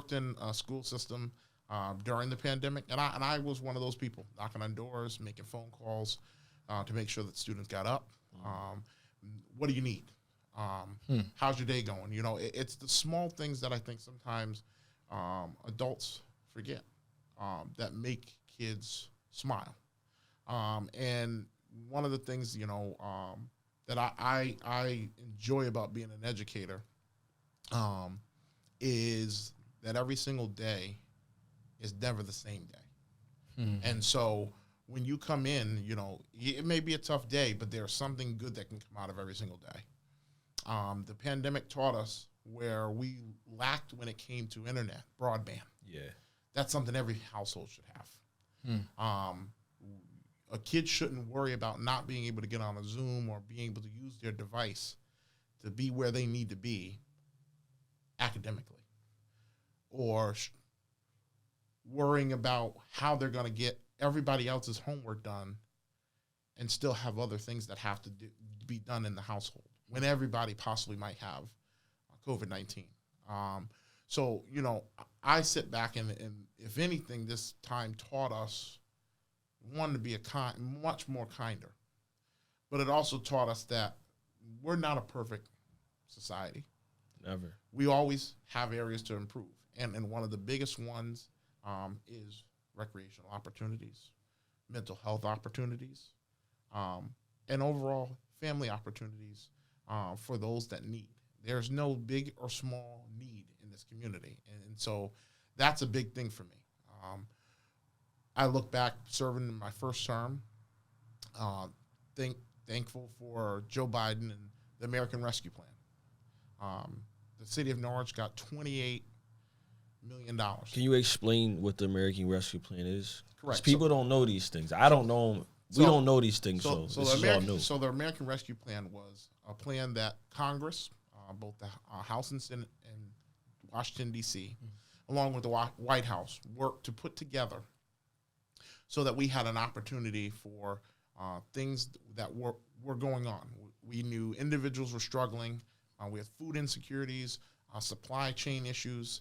worked in a school system during the pandemic, and I was one of those people knocking on doors, making phone calls to make sure that students got up. What do you need? How's your day going? You know, it's the small things that I think sometimes adults forget that make kids smile. And one of the things, you know, that I enjoy about being an educator is that every single day is never the same day. And so when you come in, you know, it may be a tough day, but there's something good that can come out of every single day. The pandemic taught us where we lacked when it came to internet, broadband. Yeah. That's something every household should have. A kid shouldn't worry about not being able to get on a Zoom or being able to use their device to be where they need to be academically, or worrying about how they're going to get everybody else's homework done and still have other things that have to be done in the household when everybody possibly might have COVID-19. So, you know, I sit back and if anything, this time taught us, one, to be much more kinder. But it also taught us that we're not a perfect society. Never. We always have areas to improve. And one of the biggest ones is recreational opportunities, mental health opportunities, and overall family opportunities for those that need. There's no big or small need in this community. And so that's a big thing for me. I look back serving in my first term, thankful for Joe Biden and the American Rescue Plan. The city of Norwich got $28 million. Can you explain what the American Rescue Plan is? Correct. People don't know these things. I don't know them. We don't know these things, so this is all new. So the American Rescue Plan was a plan that Congress, both the House and Senate and Washington, D.C., along with the White House, worked to put together so that we had an opportunity for things that were going on. We knew individuals were struggling. We had food insecurities, supply chain issues,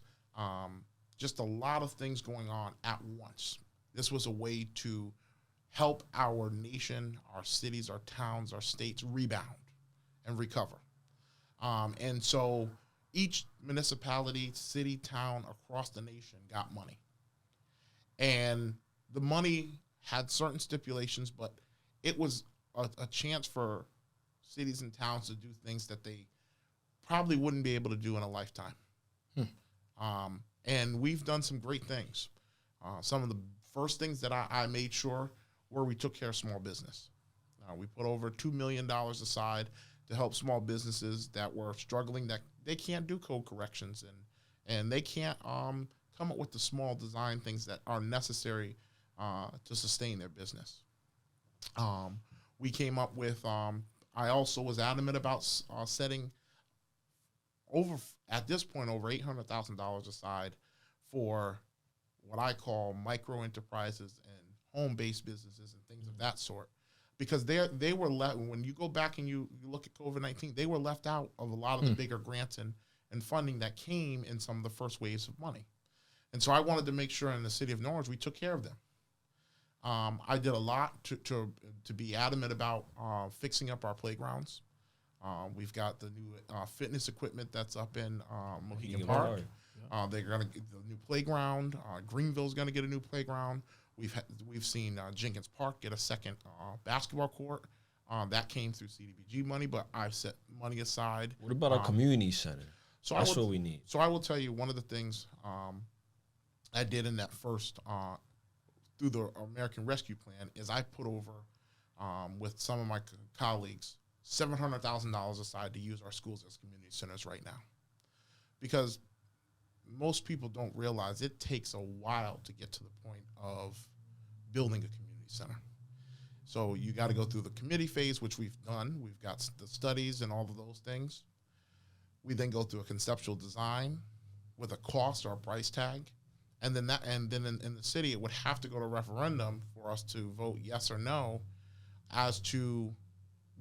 just a lot of things going on at once. This was a way to help our nation, our cities, our towns, our states rebound and recover. And so each municipality, city, town across the nation got money. And the money had certain stipulations, but it was a chance for cities and towns to do things that they probably wouldn't be able to do in a lifetime. And we've done some great things. Some of the first things that I made sure were we took care of small business. We put over $2 million aside to help small businesses that were struggling, that they can't do code corrections and they can't come up with the small design things that are necessary to sustain their business. We came up with, I also was adamant about setting at this point, over $800,000 aside for what I call micro enterprises and home-based businesses and things of that sort. Because they were when you go back and you look at COVID-19, they were left out of a lot of the bigger grants and funding that came in some of the first waves of money. And so I wanted to make sure in the city of Norwich we took care of them. I did a lot to be adamant about fixing up our playgrounds. We've got the new fitness equipment that's up in Mohegan Park. They're going to get the new playground. Greenville's going to get a new playground. We've seen Jenkins Park get a second basketball court. That came through CDBG money, but I've set money aside. What about a community center? So that's what we need. So I will tell you one of the things I did in that first through the American Rescue Plan is I put over with some of my colleagues $700,000 aside to use our schools as community centers right now, because most people don't realize it takes a while to get to the point of building a community center. So you got to go through the committee phase, which we've done. We've got the studies and all of those things. We then go through a conceptual design with a cost or a price tag. And then in the city, it would have to go to referendum for us to vote yes or no as to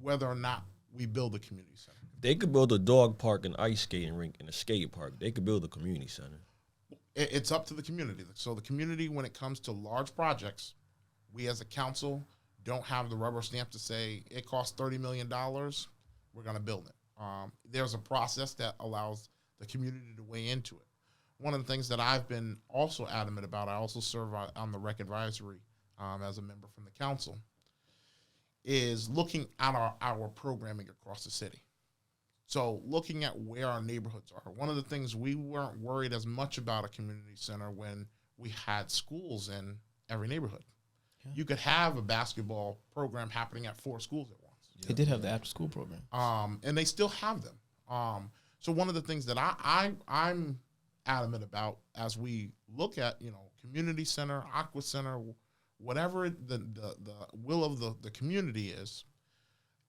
whether or not we build a community center. They could build a dog park, an ice skating rink, and a skate park. They could build a community center. It's up to the community. So the community, when it comes to large projects, we as a council don't have the rubber stamp to say it costs $30 million, we're going to build it. There's a process that allows the community to weigh into it. One of the things that I've been also adamant about, I also serve on the rec advisory as a member from the council, is looking at our programming across the city. So looking at where our neighborhoods are. One of the things, we weren't worried as much about a community center when we had schools in every neighborhood. Yeah. You could have a basketball program happening at 4 schools at once. They did have the after school program. And they still have them. So one of the things that I'm adamant about as we look at, community center, aqua center, whatever the will of the community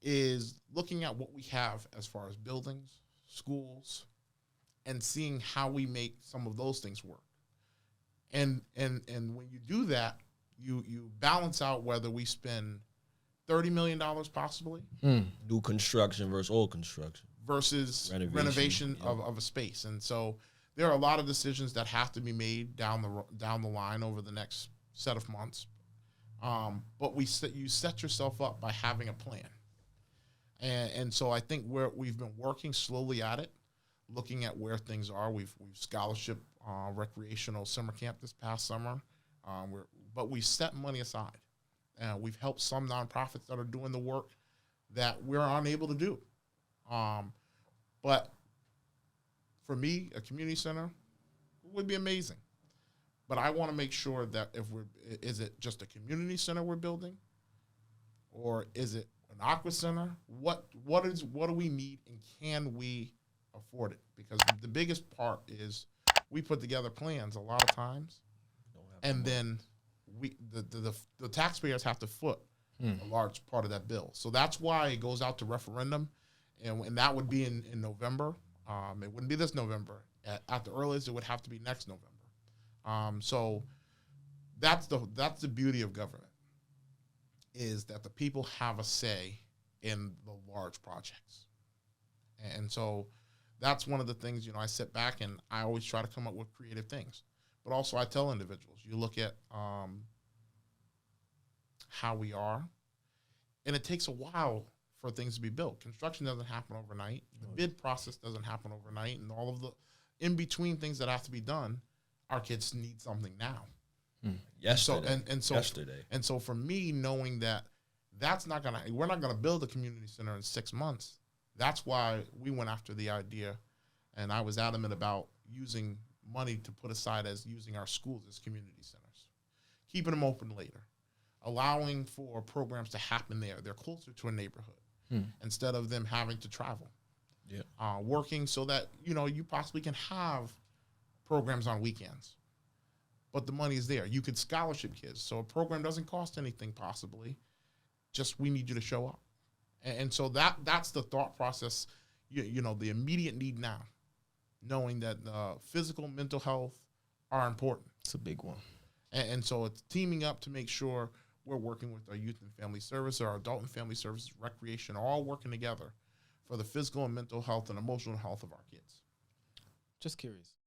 is looking at what we have as far as buildings, schools, and seeing how we make some of those things work. And when you do that, you balance out whether we spend $30 million possibly. New construction versus old construction. Versus renovation of a space. And so there are a lot of decisions that have to be made down the line over the next set of months. But you set yourself up by having a plan. And so I think we've been working slowly at it, looking at where things are. We've scholarship recreational summer camp this past summer, but we set money aside. We've helped some nonprofits that are doing the work that we're unable to do. But for me, a community center would be amazing. But I want to make sure that is it just a community center we're building, or is it an aqua center? What do we need, and can we afford it? Because the biggest part is we put together plans a lot of times, and then the taxpayers have to foot a large part of that bill. So that's why it goes out to referendum, and that would be in November. It wouldn't be this November. At the earliest, it would have to be next November. So that's the beauty of government, is that the people have a say in the large projects. And so that's one of the things, I sit back and I always try to come up with creative things. But also I tell individuals, you look at how we are, and it takes a while for things to be built. Construction doesn't happen overnight. The bid process doesn't happen overnight, and all of the in-between things that have to be done, our kids need something now. Yesterday. And so for me, knowing that we're not gonna build a community center in 6 months. That's why we went after the idea, and I was adamant about using money to put aside as using our schools as community centers, keeping them open later, allowing for programs to happen there. They're closer to a neighborhood instead of them having to travel. Yeah. Working so that, you possibly can have programs on weekends, but the money is there. You could scholarship kids. So a program doesn't cost anything possibly, just we need you to show up. And so that's the thought process, the immediate need now, knowing that physical, mental health are important. It's a big one. And so it's teaming up to make sure we're working with our youth and family service, our adult and family services, recreation, all working together for the physical and mental health and emotional health of our kids. Just curious.